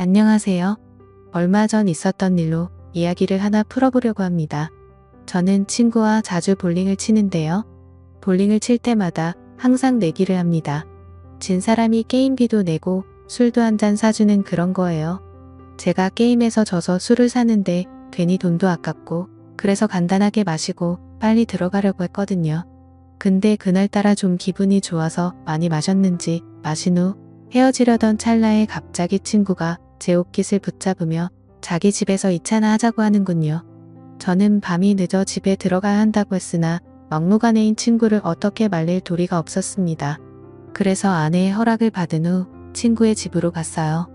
안녕하세요. 얼마 전 있었던 일로 이야기를 하나 풀어보려고 합니다. 저는 친구와 자주 볼링을 치는데요. 볼링을 칠 때마다 항상 내기를 합니다. 진 사람이 게임비도 내고 술도 한 잔 사주는 그런 거예요. 제가 게임에서 져서 술을 사는데 괜히 돈도 아깝고 그래서 간단하게 마시고 빨리 들어가려고 했거든요. 근데 그날따라 좀 기분이 좋아서 많이 마셨는지 마신 후 헤어지려던 찰나에 갑자기 친구가 제 옷깃을 붙잡으며 자기 집에서 2차나 하자고 하는군요. 저는 밤이 늦어 집에 들어가야 한다고 했으나 막무가내인 친구를 어떻게 말릴 도리가 없었습니다. 그래서 아내의 허락을 받은 후 친구의 집으로 갔어요.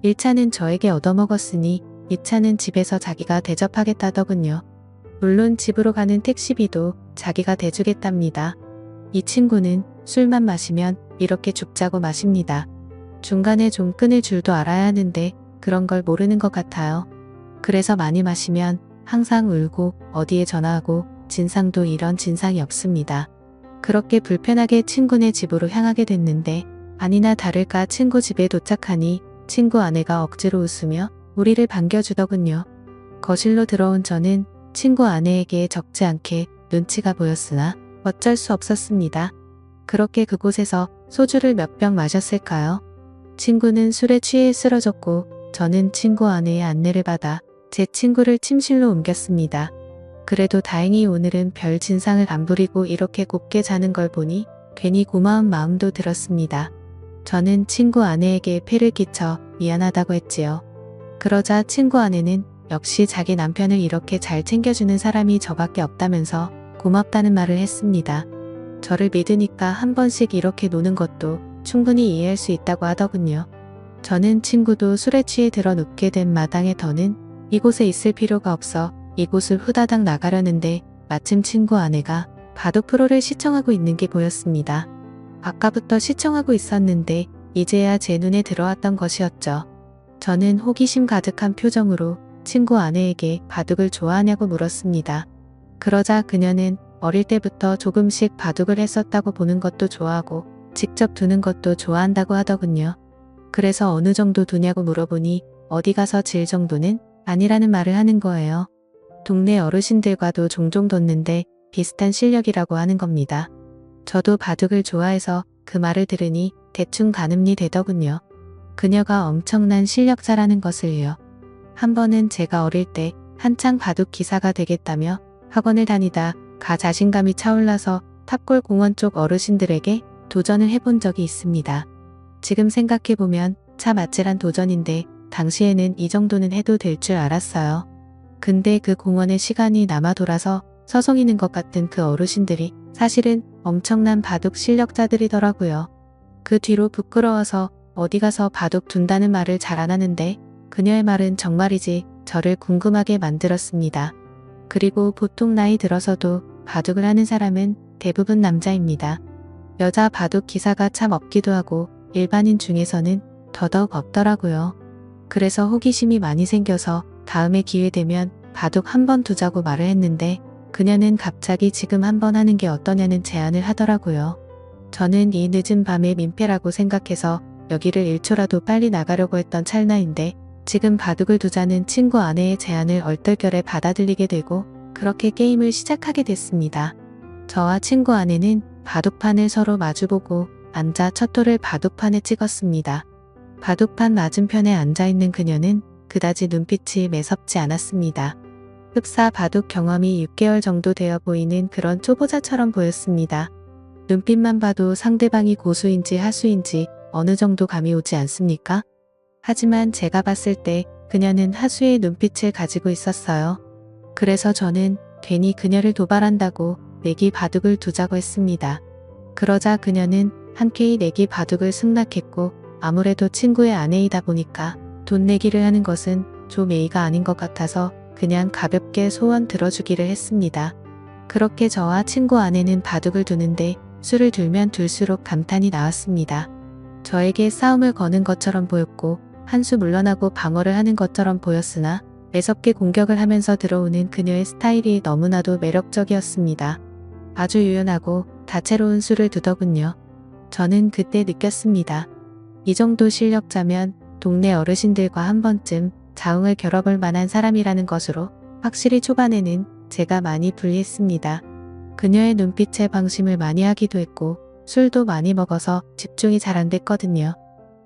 1차는 저에게 얻어먹었으니 2차는 집에서 자기가 대접하겠다더군요. 물론 집으로 가는 택시비도 자기가 대주겠답니다. 이 친구는 술만 마시면 이렇게 죽자고 마십니다. 중간에 좀 끊을 줄도 알아야 하는데 그런 걸 모르는 것 같아요. 그래서 많이 마시면 항상 울고 어디에 전화하고 진상도 이런 진상이 없습니다. 그렇게 불편하게 친구네 집으로 향하게 됐는데 아니나 다를까 친구 집에 도착하니 친구 아내가 억지로 웃으며 우리를 반겨주더군요. 거실로 들어온 저는 친구 아내에게 적지 않게 눈치가 보였으나 어쩔 수 없었습니다. 그렇게 그곳에서 소주를 몇 병 마셨을까요? 친구는 술에 취해 쓰러졌고 저는 친구 아내의 안내를 받아 제 친구를 침실로 옮겼습니다. 그래도 다행히 오늘은 별 진상을 안 부리고 이렇게 곱게 자는 걸 보니 괜히 고마운 마음도 들었습니다. 저는 친구 아내에게 폐를 끼쳐 미안하다고 했지요. 그러자 친구 아내는 역시 자기 남편을 이렇게 잘 챙겨주는 사람이 저밖에 없다면서 고맙다는 말을 했습니다. 저를 믿으니까 한 번씩 이렇게 노는 것도 충분히 이해할 수 있다고 하더군요. 저는 친구도 술에 취해 들어 눕게 된 마당에 더는 이곳에 있을 필요가 없어 이곳을 후다닥 나가려는데 마침 친구 아내가 바둑 프로를 시청하고 있는 게 보였습니다. 아까부터 시청하고 있었는데 이제야 제 눈에 들어왔던 것이었죠. 저는 호기심 가득한 표정으로 친구 아내에게 바둑을 좋아하냐고 물었습니다. 그러자 그녀는 어릴 때부터 조금씩 바둑을 했었다고 보는 것도 좋아하고 직접 두는 것도 좋아한다고 하더군요. 그래서 어느 정도 두냐고 물어보니 어디 가서 질 정도는 아니라는 말을 하는 거예요. 동네 어르신들과도 종종 뒀는데 비슷한 실력이라고 하는 겁니다. 저도 바둑을 좋아해서 그 말을 들으니 대충 가늠이 되더군요. 그녀가 엄청난 실력자라는 것을요. 한 번은 제가 어릴 때 한창 바둑 기사가 되겠다며 학원을 다니다 가 자신감이 차올라서 탑골 공원 쪽 어르신들에게 도전을 해본 적이 있습니다. 지금 생각해보면 참 아찔한 도전인데 당시에는 이 정도는 해도 될 줄 알았어요. 근데 그 공원에 시간이 남아 돌아서 서성이는 것 같은 그 어르신들이 사실은 엄청난 바둑 실력자들이더라고요. 그 뒤로 부끄러워서 어디 가서 바둑 둔다는 말을 잘 안 하는데 그녀의 말은 정말이지 저를 궁금하게 만들었습니다. 그리고 보통 나이 들어서도 바둑을 하는 사람은 대부분 남자입니다. 여자 바둑 기사가 참 없기도 하고 일반인 중에서는 더더욱 없더라고요. 그래서 호기심이 많이 생겨서 다음에 기회 되면 바둑 한번 두자고 말을 했는데 그녀는 갑자기 지금 한번 하는 게 어떠냐는 제안을 하더라고요. 저는 이 늦은 밤에 민폐라고 생각해서 여기를 1초라도 빨리 나가려고 했던 찰나인데 지금 바둑을 두자는 친구 아내의 제안을 얼떨결에 받아들이게 되고 그렇게 게임을 시작하게 됐습니다. 저와 친구 아내는 바둑판을 서로 마주보고 앉아 척도를 바둑판에 찍었습니다. 바둑판 맞은편에 앉아있는 그녀는 그다지 눈빛이 매섭지 않았습니다. 흡사 바둑 경험이 6개월 정도 되어 보이는 그런 초보자처럼 보였습니다. 눈빛만 봐도 상대방이 고수인지 하수인지 어느 정도 감이 오지 않습니까? 하지만 제가 봤을 때 그녀는 하수의 눈빛을 가지고 있었어요. 그래서 저는 괜히 그녀를 도발한다고 내기 바둑을 두자고 했습니다. 그러자 그녀는 한쾌히 내기 바둑을 승낙했고 아무래도 친구의 아내이다 보니까 돈 내기를 하는 것은 좀 예의가 아닌 것 같아서 그냥 가볍게 소원 들어주기를 했습니다. 그렇게 저와 친구 아내는 바둑을 두는데 술을 들면 둘수록 감탄이 나왔습니다. 저에게 싸움을 거는 것처럼 보였고 한 수 물러나고 방어를 하는 것처럼 보였으나 매섭게 공격을 하면서 들어오는 그녀의 스타일이 너무나도 매력적이었습니다. 아주 유연하고 다채로운 수를 두더군요. 저는 그때 느꼈습니다. 이 정도 실력자면 동네 어르신들과 한 번쯤 자웅을 겨뤄볼 만한 사람이라는 것으로 확실히 초반에는 제가 많이 불리했습니다. 그녀의 눈빛에 방심을 많이 하기도 했고 술도 많이 먹어서 집중이 잘 안 됐거든요.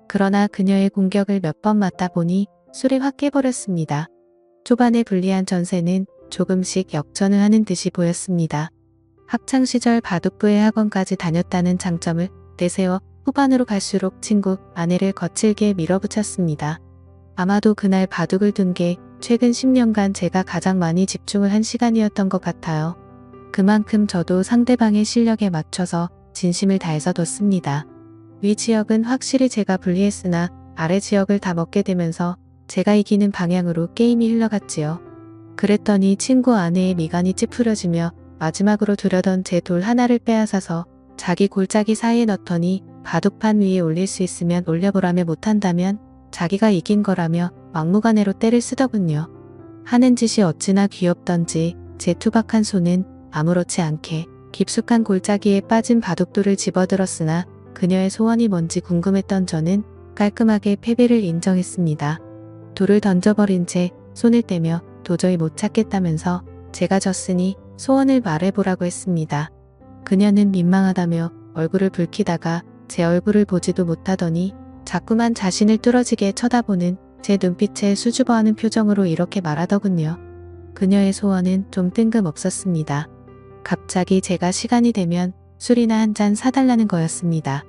그러나 그녀의 공격을 몇 번 맞다 보니 술이 확 깨버렸습니다. 초반에 불리한 전세는 조금씩 역전을 하는 듯이 보였습니다. 학창시절 바둑부의 학원까지 다녔다는 장점을 내세워 후반으로 갈수록 친구 아내를 거칠게 밀어붙였습니다. 아마도 그날 바둑을 둔 게 최근 10년간 제가 가장 많이 집중을 한 시간이었던 것 같아요. 그만큼 저도 상대방의 실력에 맞춰서 진심을 다해서 뒀습니다. 위 지역은 확실히 제가 불리했으나 아래 지역을 다 먹게 되면서 제가 이기는 방향으로 게임이 흘러갔지요. 그랬더니 친구 아내의 미간이 찌푸려지며 마지막으로 두려던 제 돌 하나를 빼앗아서 자기 골짜기 사이에 넣더니 바둑판 위에 올릴 수 있으면 올려보라며 못한다면 자기가 이긴 거라며 막무가내로 때를 쓰더군요. 하는 짓이 어찌나 귀엽던지 제 투박한 손은 아무렇지 않게 깊숙한 골짜기에 빠진 바둑돌을 집어들었으나 그녀의 소원이 뭔지 궁금했던 저는 깔끔하게 패배를 인정했습니다. 돌을 던져버린 채 손을 떼며 도저히 못 찾겠다면서 제가 졌으니 소원을 말해보라고 했습니다. 그녀는 민망하다며 얼굴을 붉히다가 제 얼굴을 보지도 못하더니 자꾸만 자신을 뚫어지게 쳐다보는 제 눈빛에 수줍어하는 표정으로 이렇게 말하더군요. 그녀의 소원은 좀 뜬금없었습니다. 갑자기 제가 시간이 되면 술이나 한 잔 사달라는 거였습니다.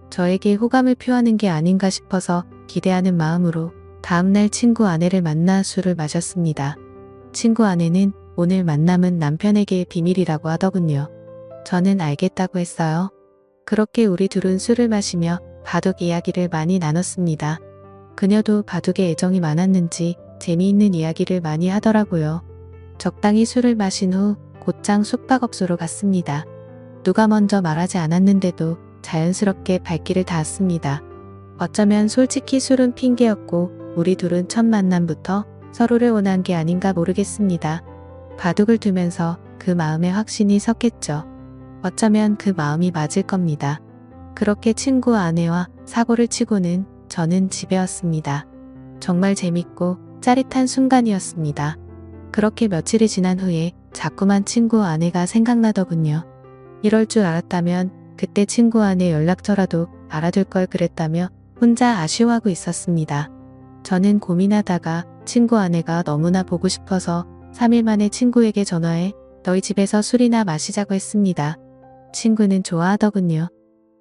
저에게 호감을 표하는 게 아닌가 싶어서 기대하는 마음으로 다음날 친구 아내를 만나 술을 마셨습니다. 친구 아내는 오늘 만남은 남편에게 비밀이라고 하더군요. 저는 알겠다고 했어요. 그렇게 우리 둘은 술을 마시며 바둑 이야기를 많이 나눴습니다. 그녀도 바둑에 애정이 많았는지 재미있는 이야기를 많이 하더라고요. 적당히 술을 마신 후 곧장 숙박업소로 갔습니다. 누가 먼저 말하지 않았는데도 자연스럽게 발길을 닿았습니다. 어쩌면 솔직히 술은 핑계였고 우리 둘은 첫 만남부터 서로를 원한 게 아닌가 모르겠습니다. 바둑을 두면서 그 마음에 확신이 섰겠죠. 어쩌면 그 마음이 맞을 겁니다. 그렇게 친구 아내와 사고를 치고는 저는 집에 왔습니다. 정말 재밌고 짜릿한 순간이었습니다. 그렇게 며칠이 지난 후에 자꾸만 친구 아내가 생각나더군요. 이럴 줄 알았다면 그때 친구 아내 연락처라도 알아둘 걸 그랬다며 혼자 아쉬워하고 있었습니다. 저는 고민하다가 친구 아내가 너무나 보고 싶어서 3일 만에 친구에게 전화해 너희 집에서 술이나 마시자고 했습니다. 친구는 좋아하더군요.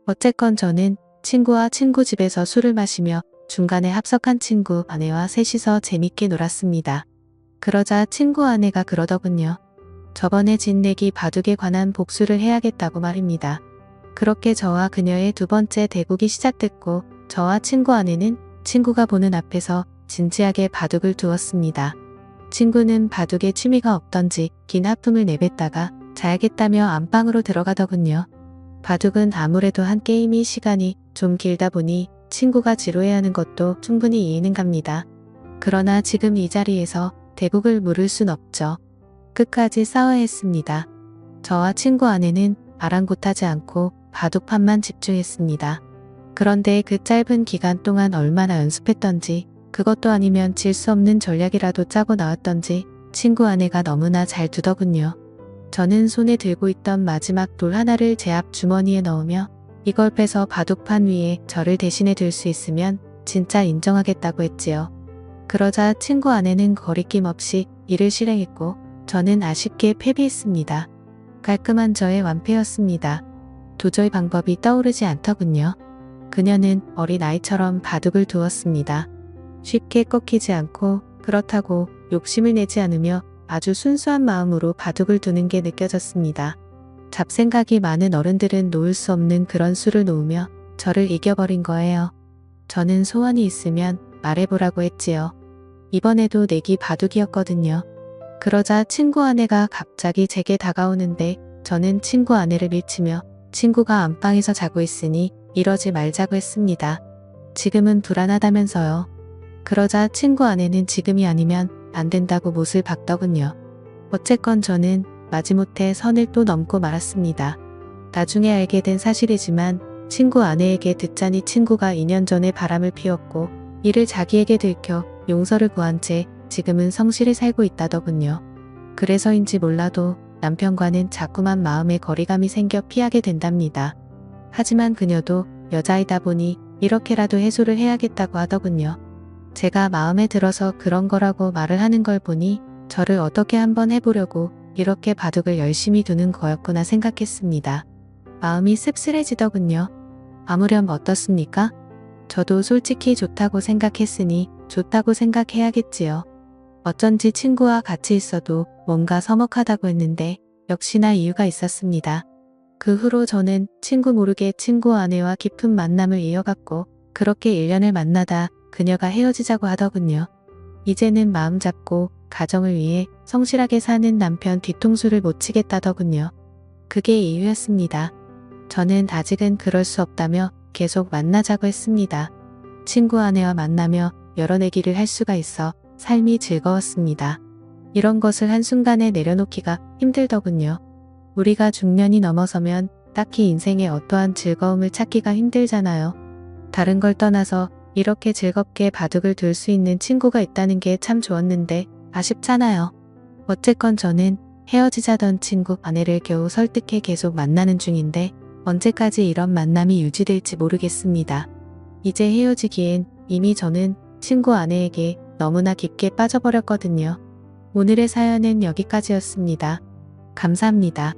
어쨌건 저는 친구와 친구 집에서 술을 마시며 중간에 합석한 친구 아내와 셋이서 재밌게 놀았습니다. 그러자 친구 아내가 그러더군요. 저번에 진 내기 바둑에 관한 복수를 해야겠다고 말입니다. 그렇게 저와 그녀의 두 번째 대국이 시작됐고 저와 친구 아내는 친구가 보는 앞에서 진지하게 바둑을 두었습니다. 친구는 바둑에 취미가 없던지 긴 하품을 내뱉다가 자야겠다며 안방으로 들어가더군요. 바둑은 아무래도 한 게임이 시간이 좀 길다 보니 친구가 지루해하는 것도 충분히 이해는 갑니다. 그러나 지금 이 자리에서 대국을 물을 순 없죠. 끝까지 싸워야 했습니다. 저와 친구 아내는 아랑곳하지 않고 바둑판만 집중했습니다. 그런데 그 짧은 기간 동안 얼마나 연습했던지 그것도 아니면 질 수 없는 전략이라도 짜고 나왔던지 친구 아내가 너무나 잘 두더군요. 저는 손에 들고 있던 마지막 돌 하나를 제 앞 주머니에 넣으며 이걸 빼서 바둑판 위에 저를 대신해 둘 수 있으면 진짜 인정하겠다고 했지요. 그러자 친구 아내는 거리낌 없이 이를 실행했고 저는 아쉽게 패배했습니다. 깔끔한 저의 완패였습니다. 도저히 방법이 떠오르지 않더군요. 그녀는 어린아이처럼 바둑을 두었습니다. 쉽게 꺾이지 않고 그렇다고 욕심을 내지 않으며 아주 순수한 마음으로 바둑을 두는 게 느껴졌습니다. 잡생각이 많은 어른들은 놓을 수 없는 그런 수를 놓으며 저를 이겨버린 거예요. 저는 소원이 있으면 말해보라고 했지요. 이번에도 내기 바둑이었거든요. 그러자 친구 아내가 갑자기 제게 다가오는데 저는 친구 아내를 밀치며 친구가 안방에서 자고 있으니 이러지 말자고 했습니다. 지금은 불안하다면서요. 그러자 친구 아내는 지금이 아니면 안 된다고 못을 박더군요. 어쨌건 저는 마지못해 선을 또 넘고 말았습니다. 나중에 알게 된 사실이지만 친구 아내에게 듣자니 친구가 2년 전에 바람을 피웠고 이를 자기에게 들켜 용서를 구한 채 지금은 성실히 살고 있다더군요. 그래서인지 몰라도 남편과는 자꾸만 마음의 거리감이 생겨 피하게 된답니다. 하지만 그녀도 여자이다 보니 이렇게라도 해소를 해야겠다고 하더군요. 제가 마음에 들어서 그런 거라고 말을 하는 걸 보니 저를 어떻게 한번 해보려고 이렇게 바둑을 열심히 두는 거였구나 생각했습니다. 마음이 씁쓸해지더군요. 아무렴 어떻습니까? 저도 솔직히 좋다고 생각했으니 좋다고 생각해야겠지요. 어쩐지 친구와 같이 있어도 뭔가 서먹하다고 했는데 역시나 이유가 있었습니다. 그 후로 저는 친구 모르게 친구 아내와 깊은 만남을 이어갔고 그렇게 1년을 만나다 그녀가 헤어지자고 하더군요. 이제는 마음 잡고 가정을 위해 성실하게 사는 남편 뒤통수를 못 치겠다더군요. 그게 이유였습니다. 저는 아직은 그럴 수 없다며 계속 만나자고 했습니다. 친구 아내와 만나며 여러 얘기를 할 수가 있어 삶이 즐거웠습니다. 이런 것을 한순간에 내려놓기가 힘들더군요. 우리가 중년이 넘어서면 딱히 인생에 어떠한 즐거움을 찾기가 힘들잖아요. 다른 걸 떠나서 이렇게 즐겁게 바둑을 둘 수 있는 친구가 있다는 게 참 좋았는데 아쉽잖아요. 어쨌건 저는 헤어지자던 친구 아내를 겨우 설득해 계속 만나는 중인데 언제까지 이런 만남이 유지될지 모르겠습니다. 이제 헤어지기엔 이미 저는 친구 아내에게 너무나 깊게 빠져버렸거든요. 오늘의 사연은 여기까지였습니다. 감사합니다.